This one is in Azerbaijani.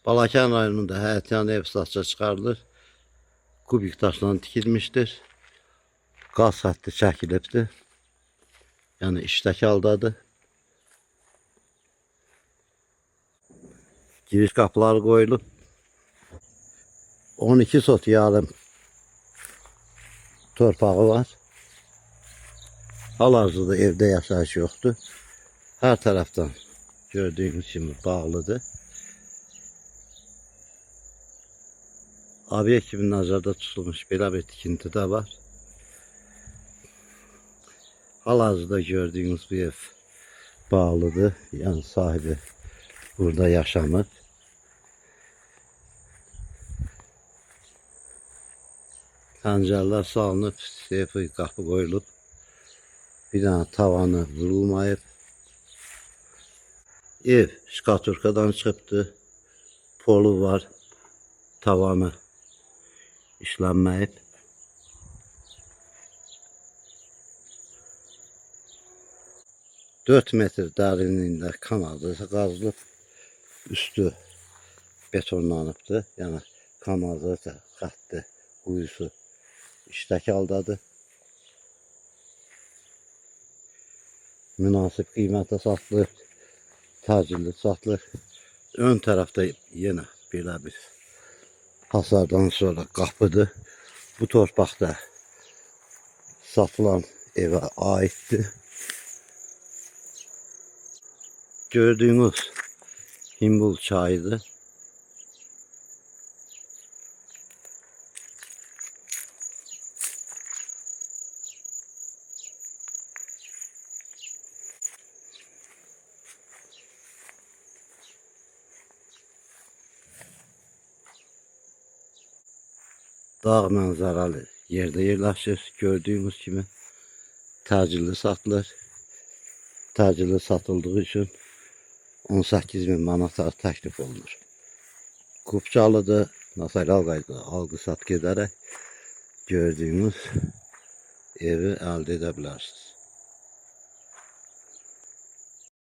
Balakən rayonunda həyətyanı ev satışa çıxarılır. Kubik daşla tikilmişdir. Qaz xətti çəkilibdir. Yəni işdəki haldadır. Giriş qapıları qoyulub. 12 sot yarım torpağı var. Hal-hazırda evdə yaşayış yoxdur. Hər tərəfdən gördüyünüz kimi bağlıdır. Obyekt kimi nəzərdə tutulmuş belə bir tikinti də var. Hal-hazırda gördüyünüz bu ev bağlıdır. Yəni sahibi burada yaşamır. Pəncərələr salınıb, seyfi qapı qoyulub. Bir dənə tavanı vurulmayıb. Ev şkaturkadan çıxıbdır. Polu var. Tavanı işlənməyib. Dört metr dərinliyində kanalizasiya qazılıb. Üstü betonlanıbdır. Yəni kanalizasiya xətti, quyusu işdəki haldadır. Münasib qiymətə satılır. Təcilli satılır. Ön tərəfdə yenə belə bir hasardan sonra qapıdır. Bu torpaqda satılan evə aiddir. Gördüyünüz Himbul çayıdır. Dağ mənzərəli yerdə yerləşir. Gördüyünüz kimi təcilli satılır. Təcilli satıldığı üçün 18.000 manat təklif olunur. Kupçalıdır. Notarial qaydada alqı-satqı edərək gördüyünüz evi əldə edə bilərsiniz.